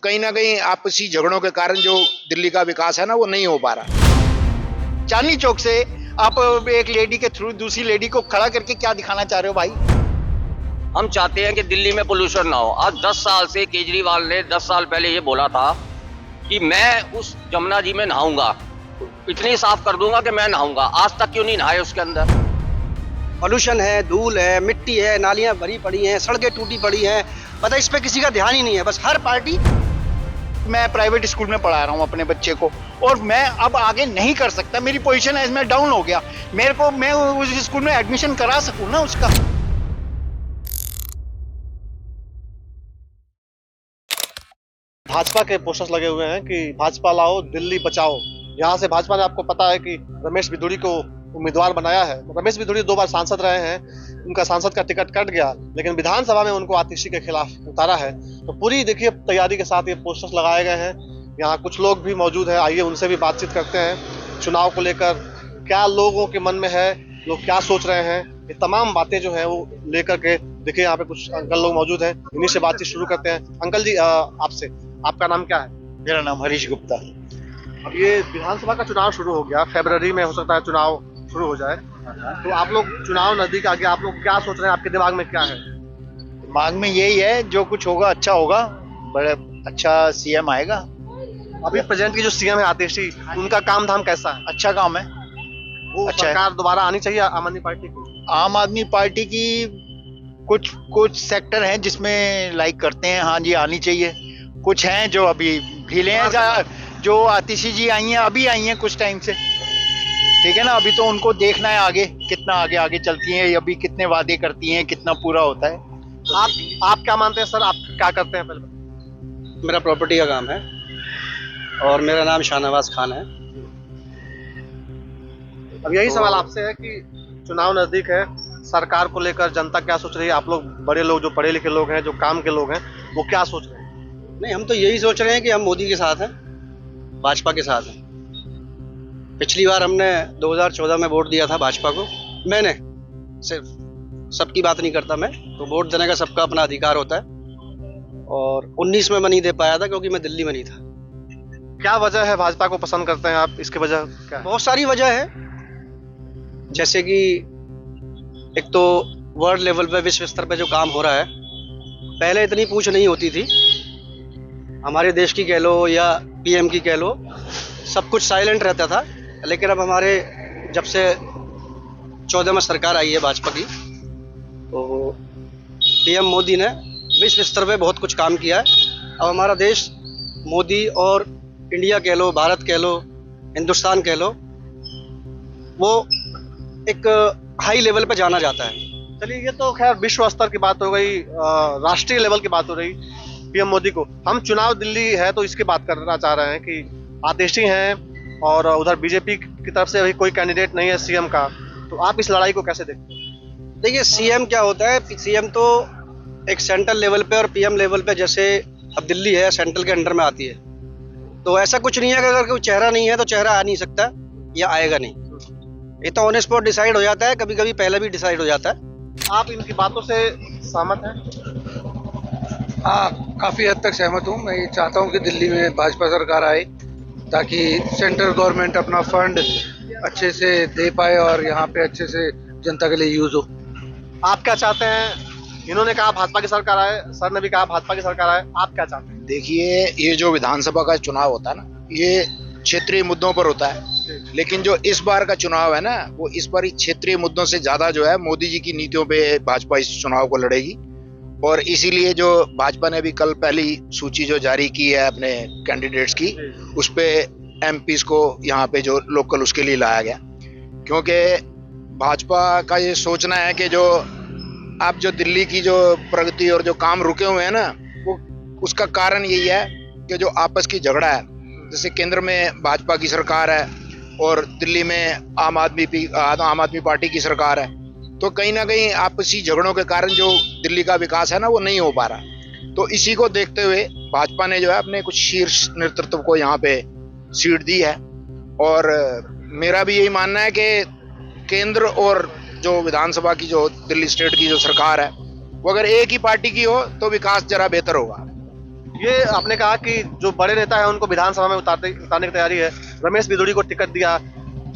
कहीं ना कहीं आपसी झगड़ों के कारण जो दिल्ली का विकास है ना वो नहीं हो पा रहा। चांदनी चौक से आप एक लेडी के थ्रू दूसरी लेडी को खड़ा करके क्या दिखाना चाह रहे हो भाई? हम चाहते हैं कि दिल्ली में पोल्यूशन ना हो। आज 10 साल से केजरीवाल ने 10 साल पहले ये बोला था कि मैं उस जमुना जी में नहाऊंगा, इतनी साफ कर दूंगा कि मैं नहाऊंगा। आज तक क्यों नहीं नहाए उसके अंदर? पॉल्यूशन है, धूल है, मिट्टी है, नालियां भरी पड़ी हैं, सड़कें टूटी पड़ी हैं। पता इस पे किसी का ध्यान ही नहीं है। बस हर पार्टी। मैं प्राइवेट स्कूल में पढ़ा रहा हूँ अपने बच्चे को और मैं अब आगे नहीं कर सकता, मेरी पोजीशन है इसमें डाउन हो गया। मेरे को मैं उस स्कूल में एडमिशन करा सकूं ना उसका। भाजपा के पोस्टर्स लगे हुए हैं कि भाजपा लाओ दिल्ली बचाओ। यहाँ से भाजपा ने, आपको पता है कि रमेश बिधूड़ी को उम्मीदवार बनाया है। रमेश बिधूड़ी 2 बार सांसद रहे हैं, उनका सांसद का टिकट कट गया, लेकिन विधानसभा में उनको आतिशी के खिलाफ उतारा है। तो पूरी देखिए तैयारी के साथ ये पोस्टर्स लगाए गए हैं। यहाँ कुछ लोग भी मौजूद है, आइए उनसे भी बातचीत करते हैं। चुनाव को लेकर क्या लोगों के मन में है, लोग क्या सोच रहे हैं, ये तमाम बातें जो है वो लेकर के देखिए यहाँ पे कुछ अंकल लोग मौजूद हैं, इन्हीं से बातचीत शुरू करते हैं। अंकल जी, आपसे, आपका नाम क्या है? मेरा नाम हरीश गुप्ता। अब ये विधानसभा का चुनाव शुरू हो गया, फरवरी में हो सकता है चुनाव शुरू हो जाए। तो आप लोग चुनाव नजदीक आ गया, आप लोग क्या सोच रहे हैं, आपके दिमाग में क्या है? दिमाग में यही है, जो कुछ होगा अच्छा होगा, बड़े अच्छा सीएम आएगा। अभी प्रेजेंट की जो सीएम है आतिशी, उनका काम धाम कैसा है? अच्छा काम है। वो अच्छा है। सरकार दोबारा आनी चाहिए आम आदमी पार्टी की? आम आदमी पार्टी की कुछ सेक्टर हैं जिसमें लाइक करते हैं, हाँ जी आनी चाहिए। कुछ हैं जो अभी ढीले हैं, जो आतिशी जी आई हैं, अभी आई हैं कुछ टाइम से, ठीक है ना। अभी तो उनको देखना है आगे कितना आगे चलती हैं, अभी कितने वादे करती हैं, कितना पूरा होता है। आप क्या मानते हैं सर, आप क्या करते हैं पहले? मेरा प्रॉपर्टी का काम है और मेरा नाम शाहनवाज खान है। अब यही सवाल आपसे है कि चुनाव नजदीक है, सरकार को लेकर जनता क्या सोच रही है? आप लोग बड़े लोग, जो पढ़े लिखे लोग हैं, जो काम के लोग हैं, वो क्या सोच रहे हैं? नहीं, हम तो यही सोच रहे हैं कि हम मोदी के साथ हैं, भाजपा के साथ हैं। पिछली बार हमने 2014 में वोट दिया था भाजपा को। मैंने सिर्फ, सबकी बात नहीं करता मैं, तो वोट देने का सबका अपना अधिकार होता है। और 19 में मैं नहीं दे पाया था क्योंकि मैं दिल्ली में नहीं था। क्या वजह है भाजपा को पसंद करते हैं आप? इसकी वजह क्या है? बहुत सारी वजह है, जैसे कि एक तो वर्ल्ड लेवल पे, विश्व स्तर पे जो काम हो रहा है, पहले इतनी पूछ नहीं होती थी। हमारे देश की कह लो या पीएम की कह लो, सब कुछ साइलेंट रहता था। लेकिन अब हमारे जब से 14 में सरकार आई है भाजपा की, तो पीएम मोदी ने विश्व स्तर पे बहुत कुछ काम किया है। अब हमारा देश, मोदी और इंडिया कह लो, भारत कह लो, हिंदुस्तान कह लो, वो एक हाई लेवल पे जाना जाता है। चलिए, ये तो खैर विश्व स्तर की बात हो गई, राष्ट्रीय लेवल की बात हो रही पीएम मोदी को। हम चुनाव दिल्ली है तो इसकी बात करना चाह रहे हैं कि आतिशी हैं और उधर बीजेपी की तरफ से अभी कोई कैंडिडेट नहीं है सीएम का। तो आप इस लड़ाई को कैसे देखते हैं? देखिए, सीएम क्या होता है, सीएम तो एक सेंट्रल लेवल पे और पीएम लेवल पे, जैसे अब दिल्ली है सेंट्रल के अंडर में आती है, तो ऐसा कुछ नहीं है कि अगर कोई चेहरा नहीं है तो चेहरा आ नहीं सकता या आएगा नहीं। ये तो ऑन स्पॉट डिसाइड हो जाता है, कभी कभी पहले भी डिसाइड हो जाता है। आप इनकी बातों से सहमत हैं? हाँ, काफ़ी हद तक सहमत हूँ। मैं ये चाहता हूँ कि दिल्ली में भाजपा सरकार आए ताकि सेंट्रल गवर्नमेंट अपना फंड अच्छे से दे पाए और यहाँ पे अच्छे से जनता के लिए यूज़ हो। आप क्या चाहते हैं? इन्होंने कहा भाजपा की सरकार आए, सर ने भी कहा भाजपा की सरकार आए, आप क्या चाहते हैं? देखिए, ये जो विधानसभा का चुनाव होता है ना, ये क्षेत्रीय मुद्दों पर होता है, लेकिन जो इस बार का चुनाव है ना, वो इस बार क्षेत्रीय मुद्दों से ज्यादा जो है मोदी जी की नीतियों पे भाजपा इस चुनाव को लड़ेगी। और इसीलिए जो भाजपा ने भी कल पहली सूची जो जारी की है अपने कैंडिडेट्स की, उस पे एमपीज को यहाँ पे जो लोकल उसके लिए लाया गया, क्योंकि भाजपा का ये सोचना है कि जो अब जो दिल्ली की जो प्रगति और जो काम रुके हुए हैं ना, वो उसका कारण यही है कि जो आपस की झगड़ा है। जैसे केंद्र में भाजपा की सरकार है और दिल्ली में आम आदमी पार्टी की सरकार है, तो कहीं ना कहीं आपसी झगड़ों के कारण जो दिल्ली का विकास है ना वो नहीं हो पा रहा। तो इसी को देखते हुए भाजपा ने जो है अपने कुछ शीर्ष नेतृत्व को यहाँ पे सीट दी है। और मेरा भी यही मानना है कि केंद्र और जो विधानसभा की जो दिल्ली स्टेट की जो सरकार है, वो अगर एक ही पार्टी की हो तो विकास जरा बेहतर होगा। ये आपने कहा कि जो बड़े नेता है उनको विधानसभा में उतारने की तैयारी है। रमेश बिधूड़ी को टिकट दिया,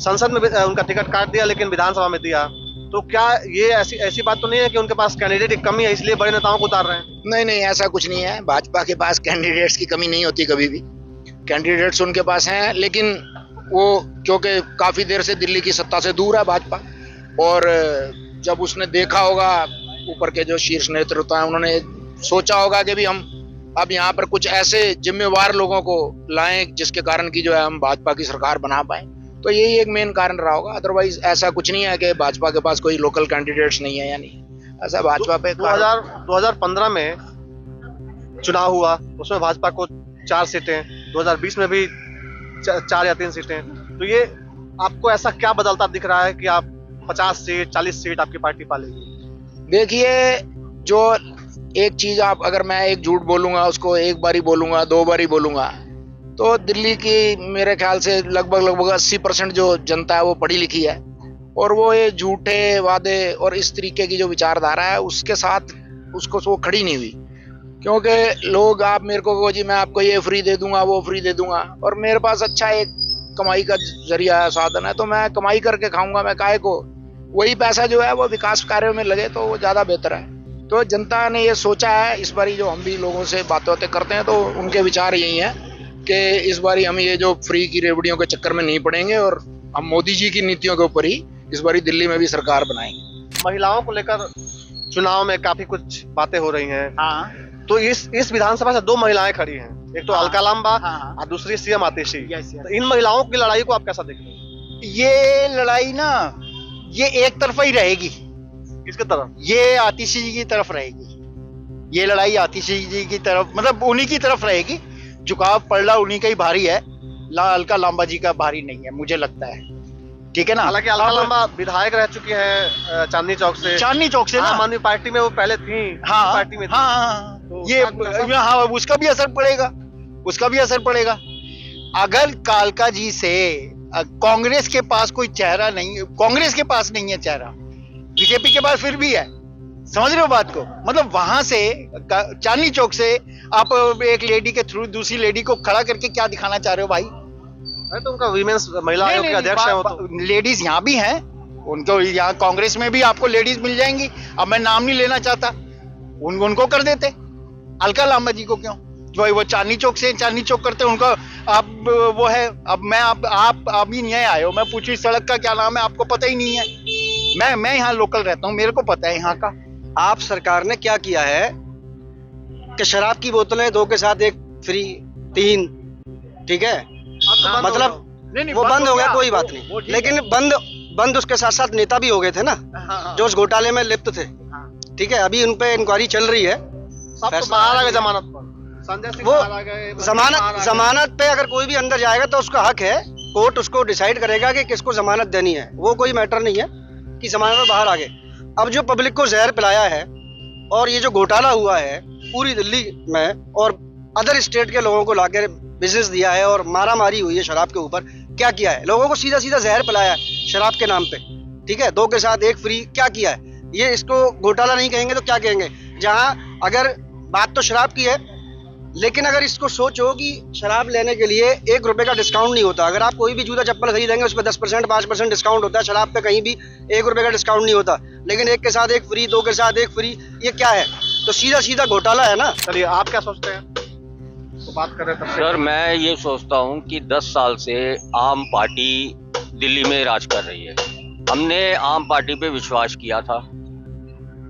संसद में उनका टिकट काट दिया, लेकिन विधानसभा में दिया। तो क्या ये ऐसी बात तो नहीं है कि उनके पास कैंडिडेट की कमी है इसलिए बड़े नेताओं को उतार रहे हैं? नहीं नहीं, ऐसा कुछ नहीं है। भाजपा के पास कैंडिडेट्स की कमी नहीं होती कभी भी। कैंडिडेट्स उनके पास हैं, लेकिन वो क्योंकि काफी देर से दिल्ली की सत्ता से दूर है भाजपा, और जब उसने देखा होगा ऊपर के जो शीर्ष नेतृत्व है, उन्होंने सोचा होगा कि भी हम अब यहाँ पर कुछ ऐसे जिम्मेवार लोगों को लाएं जिसके कारण की जो है हम भाजपा की सरकार बना पाए। तो यही एक मेन कारण रहा होगा। अदरवाइज ऐसा कुछ नहीं है कि भाजपा के पास कोई लोकल कैंडिडेट्स नहीं है या नहीं। ऐसा भाजपा पे 2015 में चुनाव हुआ, उसमें भाजपा को 4 सीटें, 2020 में भी 4 या 3 सीटें। तो ये आपको ऐसा क्या बदलता दिख रहा है कि आप 50 सीट 40 सीट आपकी पार्टी पालेगी? देखिए, जो एक चीज आप, अगर मैं एक झूठ बोलूंगा उसको एक बारी बोलूंगा, 2 बारी बोलूंगा, तो दिल्ली की मेरे ख्याल से लगभग 80% जो जनता है वो पढ़ी लिखी है, और वो ये झूठे वादे और इस तरीके की जो विचारधारा है उसके साथ उसको वो खड़ी नहीं हुई। क्योंकि लोग, आप मेरे को कहो जी मैं आपको ये फ्री दे दूंगा, वो फ्री दे दूंगा, और मेरे पास अच्छा एक कमाई का जरिया है, साधन है, तो मैं कमाई करके खाऊंगा। मैं काहे को, वही पैसा जो है वो विकास कार्यों में लगे तो वो ज्यादा बेहतर है। तो जनता ने ये सोचा है इस बारी, जो हम भी लोगों से बातें करते हैं तो उनके विचार यही है कि इस बारी हम ये जो फ्री की रेवड़ियों के चक्कर में नहीं पड़ेंगे, और हम मोदी जी की नीतियों के ऊपर ही इस बारी दिल्ली में भी सरकार बनाएंगे। महिलाओं को लेकर चुनाव में काफी कुछ बातें हो रही हैं। हाँ तो इस विधानसभा से 2 महिलाएं खड़ी हैं, एक तो अलका लांबा हाँ। और दूसरी सीएम आतिशी। Yes, yes. तो इन महिलाओं की लड़ाई को आप कैसा देख रहे हैं? ये लड़ाई ना, ये एक तरफा ही रहेगी। किसकी तरफ? ये आतिशी जी की तरफ रहेगी। ये लड़ाई आतिशी जी की तरफ, मतलब उन्हीं की तरफ रहेगी। झुकाव पलड़ा उन्हीं का ही भारी है, अलका लांबा जी का भारी नहीं है, मुझे लगता है। ठीक है ना? हालांकि अलका लांबा विधायक रह चुकी है चांदनी चौक से। चांदनी चौक से ना, आम आदमी पार्टी में वो पहले थी। हाँ पार्टी में थी। हाँ, तो ये उसका हाँ, उसका भी असर पड़ेगा, उसका भी असर पड़ेगा। अगर कालका जी से कांग्रेस के पास कोई चेहरा नहीं, कांग्रेस के पास नहीं है चेहरा, बीजेपी के पास फिर भी है। समझ रहे हो बात को? मतलब वहां से चांदनी चौक से आप एक लेडी के थ्रू दूसरी लेडी को खड़ा करके क्या दिखाना चाह रहे हो भाई? अरे तो उनका विमेंस महिला आयोग के अध्यक्ष है वो तो। लेडीज यहाँ भी हैं, उनको यहाँ कांग्रेस में भी आपको लेडीज मिल जाएंगी। अब मैं नाम नहीं लेना चाहता, उनको कर देते। अलका लांबा जी को क्यों? जो वो चांदनी चौक से चांदनी चौक करते हैं, उनको अब वो है। अब मैं आप अभी नहीं आए हो, मैं पूछी सड़क का क्या नाम है, आपको पता ही नहीं है। मैं यहाँ लोकल रहता हूँ, मेरे को पता है यहाँ का। आप सरकार ने क्या किया है कि शराब की बोतलें 2 के साथ 1 फ्री 3, ठीक है, मतलब वो बंद हो गया, कोई बात नहीं, लेकिन बंद उसके साथ साथ नेता भी हो गए थे ना, जो उस घोटाले में लिप्त थे। ठीक है, अभी उन पे इंक्वायरी चल रही है। सब तो बाहर आ गए जमानत पर। संजय सिंह वो बाहर आ गए, जमानत पे अगर कोई भी अंदर जाएगा तो उसका हक है, कोर्ट उसको डिसाइड करेगा कि किसको जमानत देनी है। वो कोई मैटर नहीं है कि जमानत में बाहर आ गए। अब जो पब्लिक को जहर पिलाया है और ये जो घोटाला हुआ है पूरी दिल्ली में और अदर स्टेट के लोगों को लाकर बिजनेस दिया है और मारा मारी हुई है शराब के ऊपर, क्या किया है? लोगों को सीधा सीधा जहर पिलाया है शराब के नाम पे। ठीक है, 2 के साथ 1 फ्री, क्या किया है? ये इसको घोटाला नहीं कहेंगे तो क्या कहेंगे? जहां अगर बात तो शराब की है, लेकिन अगर इसको सोचो कि शराब लेने के लिए 1 रुपए का डिस्काउंट नहीं होता। अगर आप कोई भी जूता चप्पल खरीदेंगे उस पर 10% 5% डिस्काउंट होता है, शराब पे कहीं भी 1 रुपए का डिस्काउंट नहीं होता। लेकिन 1 के साथ 1 फ्री, 2 के साथ 1 फ्री, ये क्या है? तो सीधा सीधा घोटाला है ना। चलिए, आप क्या सोचते हैं? तो बात कर रहे थे सर, मैं ये सोचता हूँ कि 10 साल से आम पार्टी दिल्ली में राज कर रही है। हमने आम पार्टी पे विश्वास किया था।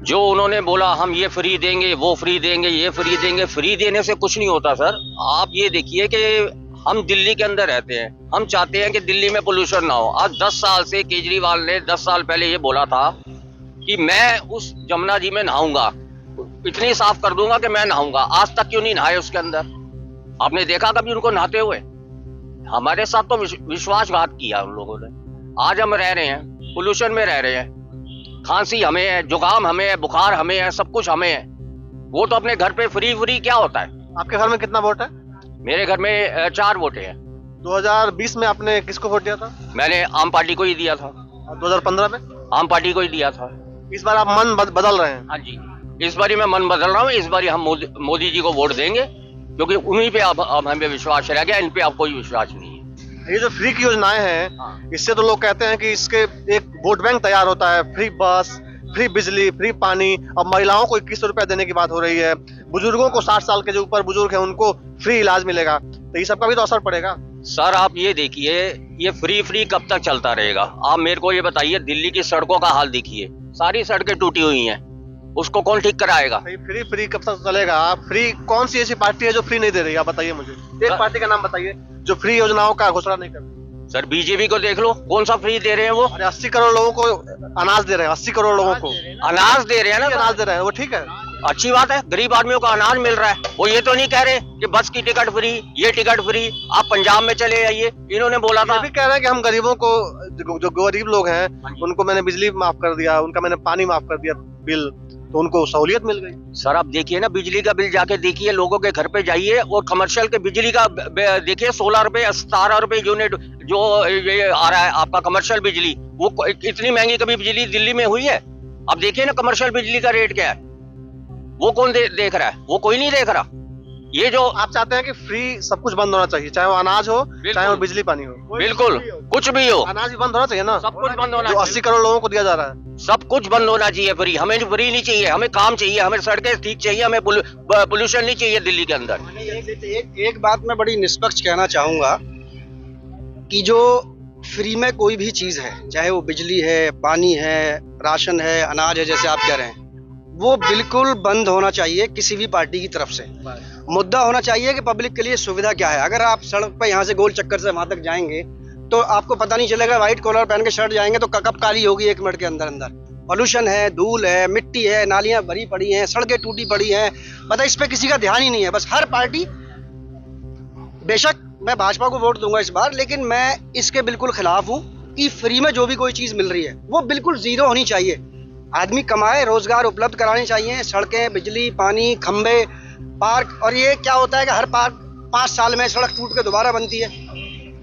जो उन्होंने बोला हम ये फ्री देंगे, वो फ्री देंगे, ये फ्री देंगे, फ्री देने से कुछ नहीं होता सर। आप ये देखिए कि हम दिल्ली के अंदर रहते हैं, हम चाहते हैं कि दिल्ली में पोल्यूशन ना हो। आज 10 साल से केजरीवाल ने 10 साल पहले ये बोला था कि मैं उस जमुना जी में नहाऊंगा, इतनी साफ कर दूंगा कि मैं नहाऊंगा। आज तक क्यों नहीं नहाए उसके अंदर? आपने देखा कभी उनको नहाते हुए? हमारे साथ तो विश्वासघात किया उन लोगों ने। आज हम रह रहे हैं, पोल्यूशन में रह रहे हैं, खांसी हमें है, जुकाम हमें है, बुखार हमें है, सब कुछ हमें है। वो तो अपने घर पे फ्री क्या होता है? आपके घर में कितना वोट है? मेरे घर में 4 वोट है। 2020 में आपने किसको वोट दिया था? मैंने आम पार्टी को ही दिया था। और 2015 में? आम पार्टी को ही दिया था। इस बार आप मन बदल रहे हैं? हाँ जी, इस बारी मैं मन बदल रहा हूँ। इस बारी हम मोदी जी को वोट देंगे क्योंकि उन्हीं पे अब हमें विश्वास रह गया, इन पे अब कोई विश्वास नहीं है। ये जो फ्री की योजनाएं हैं, हाँ। इससे तो लोग कहते हैं कि इसके एक वोट बैंक तैयार होता है, फ्री बस, फ्री बिजली, फ्री पानी। अब महिलाओं को 2100 रुपया देने की बात हो रही है, बुजुर्गों को 60 साल के जो ऊपर बुजुर्ग हैं उनको फ्री इलाज मिलेगा, तो ये सबका भी तो असर पड़ेगा। सर आप ये देखिए, ये फ्री कब तक चलता रहेगा? आप मेरे को ये बताइए, दिल्ली की सड़कों का हाल देखिए, सारी सड़कें टूटी हुई हैं, उसको कौन ठीक कराएगा? फ्री कब तक चलेगा? फ्री कौन सी ऐसी पार्टी है जो फ्री नहीं दे रही? आप बताइए मुझे, एक पार्टी का नाम बताइए जो फ्री योजनाओं का घोषणा नहीं कर रही। सर बीजेपी को देख लो, कौन सा फ्री दे रहे हैं वो? अरे 80 करोड़ लोगों को अनाज दे रहे हैं, 80 करोड़ लोगों को अनाज दे रहे हैं ना, अनाज दे रहे हैं, वो ठीक है, अच्छी बात है, गरीब आदमियों को अनाज मिल रहा है। वो ये तो नहीं कह रहे कि बस की टिकट फ्री, ये टिकट फ्री, आप पंजाब में चले जाइए, इन्होंने बोला था। ये भी कह रहे हैं कि हम गरीबों को, जो गरीब लोग हैं उनको मैंने बिजली माफ कर दिया, उनका मैंने पानी माफ कर दिया बिल, तो उनको सहूलियत मिल गई। सर आप देखिए ना, बिजली का बिल जाके देखिए, लोगों के घर पे जाइए, और कमर्शियल के बिजली का देखिए 16 रुपए 17 रुपए यूनिट जो ये आ रहा है आपका कमर्शियल बिजली, वो इतनी महंगी कभी बिजली दिल्ली में हुई है? अब देखिए ना कमर्शियल बिजली का रेट क्या है, वो कौन देख रहा है? वो कोई नहीं देख रहा। ये जो आप चाहते हैं कि फ्री सब कुछ बंद होना चाहिए, चाहे वो अनाज हो, चाहे वो बिजली पानी हो, बिल्कुल कुछ भी हो, अनाज भी बंद होना चाहिए ना, सब कुछ बंद होना जो 80 करोड़ लोगों को दिया जा रहा है। सब कुछ बंद होना चाहिए फ्री। हमें फ्री नहीं चाहिए, हमें काम चाहिए, हमें सड़कें ठीक चाहिए, हमें पोल्यूशन नहीं चाहिए दिल्ली के अंदर। एक बात मैं बड़ी निष्पक्ष कहना चाहूंगा कि जो फ्री में कोई भी चीज है, चाहे वो बिजली है, पानी है, राशन है, अनाज है, जैसे आप कह रहे हैं, वो बिल्कुल बंद होना चाहिए किसी भी पार्टी की तरफ से। मुद्दा होना चाहिए कि पब्लिक के लिए सुविधा क्या है। अगर आप सड़क पर यहाँ से गोल चक्कर से वहां तक जाएंगे तो आपको पता नहीं चलेगा, व्हाइट कॉलर पहन के शर्ट जाएंगे तो कब काली होगी 1 मिनट के अंदर अंदर। पॉल्यूशन है, धूल है, मिट्टी है, नालियां भरी पड़ी हैं, सड़कें टूटी पड़ी हैं, मतलब इस पे किसी का ध्यान ही नहीं है। बस हर पार्टी, बेशक मैं भाजपा को वोट दूंगा इस बार, लेकिन मैं इसके बिल्कुल खिलाफ हूँ कि फ्री में जो भी कोई चीज मिल रही है वो बिल्कुल जीरो होनी चाहिए। आदमी कमाए, रोजगार उपलब्ध कराने चाहिए, सड़कें, बिजली, पानी, खंबे, पार्क। और ये क्या होता है कि हर पार्क 5 साल में सड़क टूट के दोबारा बनती है,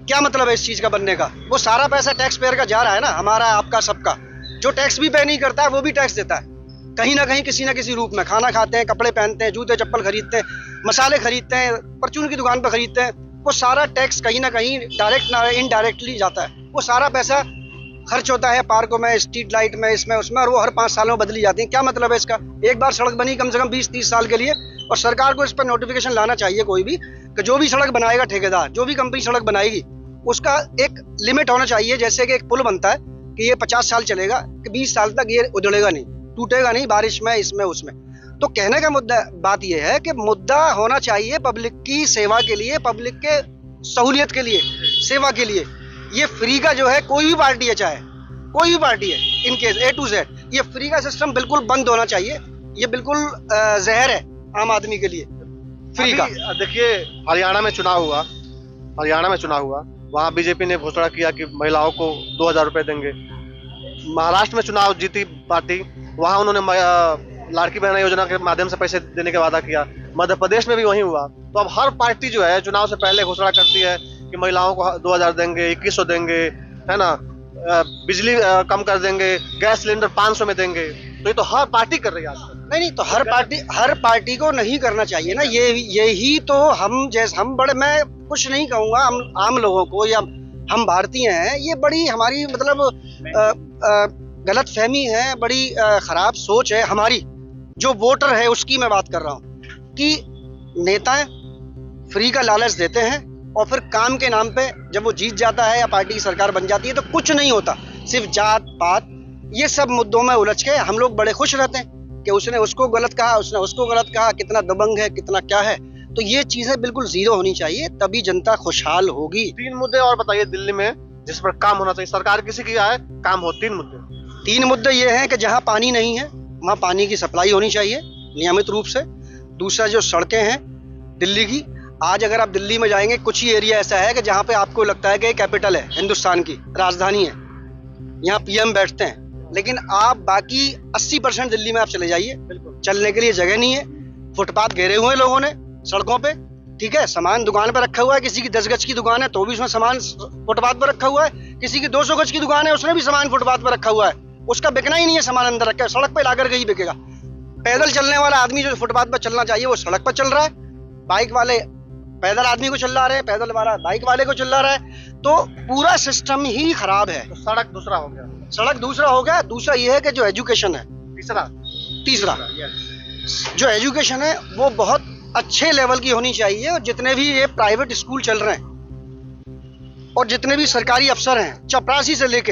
क्या मतलब है इस चीज का बनने का? वो सारा पैसा टैक्स पेयर का जा रहा है ना, हमारा, आपका, सबका। जो टैक्स भी पे नहीं करता है वो भी टैक्स देता है कहीं ना कहीं, किसी ना किसी रूप में। खाना खाते हैं, कपड़े पहनते हैं, जूते चप्पल खरीदते हैं, मसाले खरीदते हैं, परचून की दुकान पर खरीदते हैं, वो सारा टैक्स कहीं ना कहीं डायरेक्ट ना इनडायरेक्टली जाता है। वो सारा पैसा खर्च होता है पार्कों में, स्ट्रीट लाइट में, इसमें उसमें, और वो हर 5 सालों में बदली जाती है। क्या मतलब है इसका? एक बार सड़क बनी कम से कम 20-30 साल के लिए, और सरकार को इस पर नोटिफिकेशन लाना चाहिए कोई भी, कि जो भी सड़क बनाएगा ठेकेदार, जो भी कंपनी सड़क बनाएगी, उसका एक लिमिट होना चाहिए। जैसे कि एक पुल बनता है कि ये 50 साल चलेगा, कि 20 साल तक ये उधड़ेगा नहीं, टूटेगा नहीं, बारिश में, इसमें उसमें। तो कहने का बात यह है कि मुद्दा होना चाहिए पब्लिक की सेवा के लिए, पब्लिक के सहूलियत के लिए, सेवा के लिए। ये फ्री का जो है, कोई भी पार्टी है, चाहे कोई भी पार्टी है, इनकेस A to Z, ये फ्री का सिस्टम बिल्कुल बंद होना चाहिए। ये बिल्कुल जहर है आम आदमी के लिए, फ्री का। देखिए हरियाणा में चुनाव हुआ, वहाँ बीजेपी ने घोषणा किया कि महिलाओं को 2000 रुपए देंगे। महाराष्ट्र में चुनाव जीती पार्टी, वहाँ उन्होंने लाड़की बहना योजना के माध्यम से पैसे देने का वादा किया। मध्य प्रदेश में भी वही हुआ। तो अब हर पार्टी जो है चुनाव से पहले घोषणा करती है कि महिलाओं को 2000 देंगे, 2100 देंगे, है ना, बिजली कम कर देंगे, गैस सिलेंडर 500 में देंगे। तो ये तो हर पार्टी कर रही है आजकल। नहीं, तो हर पार्टी को नहीं करना चाहिए ना। यही तो हम बड़े, मैं कुछ नहीं कहूंगा, हम आम लोगों को, या हम भारतीय हैं, ये बड़ी हमारी मतलब गलत फहमी है, बड़ी खराब सोच है हमारी, जो वोटर है उसकी मैं बात कर रहा हूँ, कि नेताएं फ्री का लालच देते हैं और फिर काम के नाम पे जब वो जीत जाता है या पार्टी की सरकार बन जाती है तो कुछ नहीं होता, सिर्फ जात पात, ये सब मुद्दों में उलझ के हम लोग बड़े खुश रहते हैं कि उसने उसको गलत कहा, उसने उसको गलत कहा, कितना दबंग है, कितना क्या है। तो ये चीजें बिल्कुल जीरो होनी चाहिए, तभी जनता खुशहाल होगी। 3 मुद्दे और बताइए दिल्ली में जिस पर काम होना चाहिए, सरकार किसी की आए काम हो। 3 मुद्दे ये हैं कि जहाँ पानी नहीं है वहाँ पानी की सप्लाई होनी चाहिए नियमित रूप से। दूसरा, जो सड़कें हैं दिल्ली की, आज अगर आप दिल्ली में जाएंगे, कुछ ही एरिया ऐसा है कि जहाँ पे आपको लगता है कि कैपिटल है, हिंदुस्तान की राजधानी है, यहाँ PM बैठते हैं, लेकिन आप बाकी 80% दिल्ली में आप चले जाइए, चलने के लिए जगह नहीं है, फुटपाथ घेरे हुए हैं लोगों ने सड़कों पे, ठीक है, सामान दुकान पे रखा हुआ है, किसी की 10 गज की दुकान है तो भी उसमें सामान फुटपाथ पर रखा हुआ है, किसी की 200 गज की दुकान है उसने भी सामान फुटपाथ पर रखा हुआ है, उसका बिकना ही नहीं है, सामान अंदर रखा है, सड़क पे लाकर के ही बिकेगा। पैदल चलने वाला आदमी जो फुटपाथ पर चलना चाहिए वो सड़क पर चल रहा है, बाइक वाले पैदल आदमी को चिल्ला रहे हैं, पैदल वाला बाइक वाले को चिल्ला रहा है। तो पूरा सिस्टम ही खराब है। तो सड़क दूसरा हो गया, सड़क दूसरा हो गया। दूसरा ये है कि जो एजुकेशन है, तीसरा जो एजुकेशन है वो बहुत अच्छे लेवल की होनी चाहिए। और जितने भी ये प्राइवेट स्कूल चल रहे हैं और जितने भी सरकारी अफसर हैं, चपरासी से लेके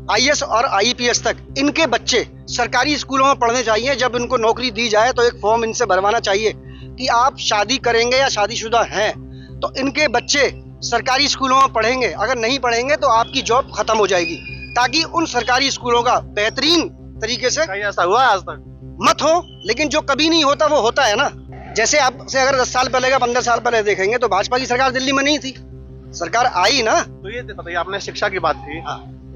आईएएस और आईपीएस तक, इनके बच्चे सरकारी स्कूलों में पढ़ने चाहिए। जब इनको नौकरी दी जाए तो एक फॉर्म इनसे भरवाना चाहिए कि आप शादी करेंगे या शादीशुदा हैं तो इनके बच्चे सरकारी स्कूलों में पढ़ेंगे। अगर नहीं पढ़ेंगे तो आपकी जॉब खत्म हो जाएगी, ताकि उन सरकारी स्कूलों का बेहतरीन तरीके से कहीं ऐसा हुआ है आज तक? मत हो। लेकिन जो कभी नहीं होता वो होता है ना। जैसे आप से अगर 10 साल पहले का 15 साल पहले देखेंगे तो भाजपा की सरकार दिल्ली में नहीं थी, सरकार आई ना। तो ये बताइए, आपने शिक्षा की बात की,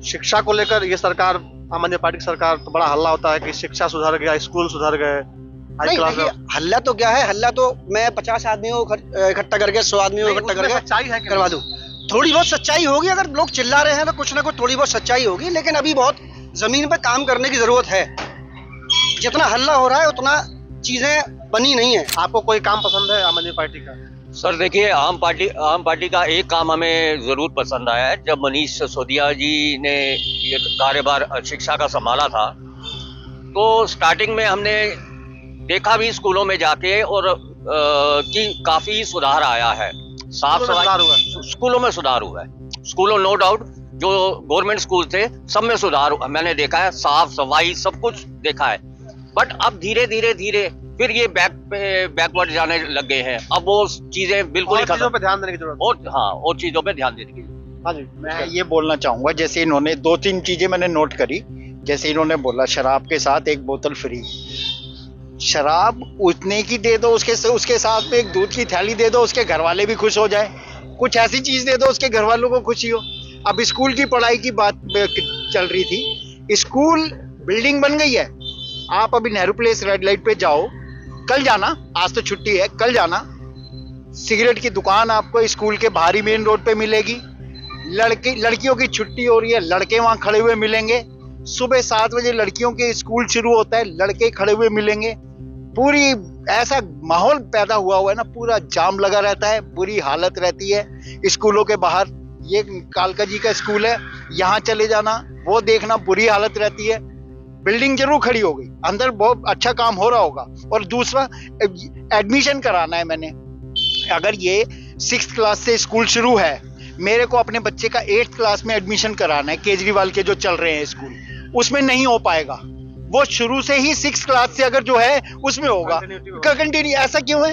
शिक्षा को लेकर ये सरकार, आम आदमी पार्टी की सरकार, तो बड़ा हल्ला होता है कि शिक्षा सुधर गया, स्कूल सुधर गए, हाई नहीं, क्लास। देखिए, हल्ला तो क्या है, हल्ला तो मैं 50 आदमियों को इकट्ठा करके 100 आदमियों को इकट्ठा करके सच्चाई है कि करवा दूं। थोड़ी बहुत सच्चाई होगी, अगर लोग चिल्ला रहे हैं तो कुछ ना कुछ थोड़ी बहुत सच्चाई होगी। लेकिन अभी बहुत जमीन पे काम करने की जरूरत है। जितना हल्ला हो रहा है उतना चीजें बनी नहीं है। आपको कोई काम पसंद है आम आदमी पार्टी का? सर देखिए, आम पार्टी का एक काम हमें जरूर पसंद आया है। जब मनीष सिसोदिया जी ने ये कार्यभार शिक्षा का संभाला था तो स्टार्टिंग में हमने देखा भी स्कूलों में जाके और कि काफी सुधार आया है। साफ सफाई स्कूलों में सुधार हुआ है। स्कूलों नो डाउट जो गवर्नमेंट स्कूल थे सब में सुधार मैंने देखा है, साफ सफाई सब कुछ देखा है। बट अब धीरे धीरे फिर ये बैकवर्ड जाने लग गए हैं। अब वो चीजें बिल्कुल ही चीजों पे ध्यान देने की जरूरत है। और हाँ, और चीजों पे ध्यान देने की। हाँ जी, मैं ये बोलना चाहूंगा, जैसे इन्होंने 2-3 चीजें मैंने नोट करी। जैसे इन्होंने बोला शराब के साथ एक बोतल फ्री, शराब उतने की दे दो, उसके साथ में एक दूध की थैली दे दो, उसके घर वाले भी खुश हो जाए। कुछ ऐसी चीज दे दो उसके घर वालों को खुशी हो। अब स्कूल की पढ़ाई की बात चल रही थी, स्कूल बिल्डिंग बन गई है। आप अभी नेहरू प्लेस रेड लाइट पे जाओ, कल जाना, आज तो छुट्टी है, कल जाना, सिगरेट की दुकान आपको स्कूल के बाहरी मेन रोड पे मिलेगी। लड़कियों की छुट्टी हो रही है, लड़के वहां खड़े हुए मिलेंगे। सुबह 7 बजे लड़कियों के स्कूल शुरू होता है, लड़के खड़े हुए मिलेंगे। पूरी ऐसा माहौल पैदा हुआ है ना, पूरा जाम लगा रहता है, बुरी हालत रहती है स्कूलों के बाहर। ये कालका जी का स्कूल है, यहाँ चले जाना, वो देखना, बुरी हालत रहती है। बिल्डिंग जरूर खड़ी हो गई, अंदर बहुत अच्छा काम हो रहा होगा। और दूसरा एडमिशन कराना है मैंने। अगर ये 6th क्लास से स्कूल शुरू है, मेरे को अपने बच्चे का 8th क्लास में एडमिशन कराना है। केजरीवाल के जो चल रहे हैं स्कूल, उसमें नहीं हो पाएगा। वो शुरू से ही 6th क्लास से अगर जो है उसमें होगा कंटिन्यू। ऐसा क्यों है?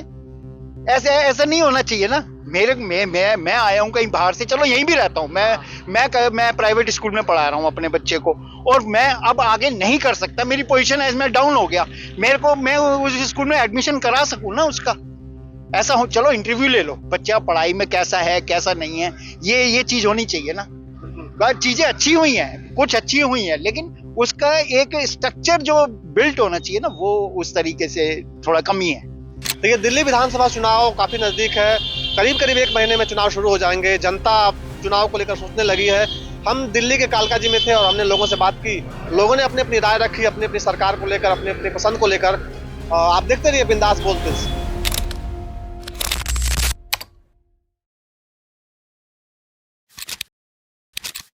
ऐसा नहीं होना चाहिए ना। मैं आया हूँ कहीं बाहर से, चलो यहीं भी रहता हूँ, मैं प्राइवेट स्कूल में पढ़ा रहा हूँ अपने बच्चे को, और मैं अब आगे नहीं कर सकता, मेरी पोजीशन इसमें डाउन हो गया। मैं उस स्कूल में एडमिशन करा सकूँ ना उसका। ऐसा हो, चलो इंटरव्यू ले लो, बच्चा पढ़ाई में कैसा है कैसा नहीं है, ये चीज होनी चाहिए ना। चीजें अच्छी हुई हैं, कुछ अच्छी हुई हैं, लेकिन उसका एक स्ट्रक्चर जो बिल्ट होना चाहिए ना, वो उस तरीके से थोड़ा कमी है। देखिए, दिल्ली विधानसभा चुनाव काफी नजदीक है, करीब 1 महीने में चुनाव शुरू हो जाएंगे। जनता चुनाव को लेकर सोचने लगी है। हम दिल्ली के कालका जी में थे और हमने लोगों से बात की। लोगों ने अपनी अपनी राय रखी, अपनी अपनी सरकार को लेकर, अपनी अपनी पसंद को लेकर। आप देखते रहिए बिंदास बोलते।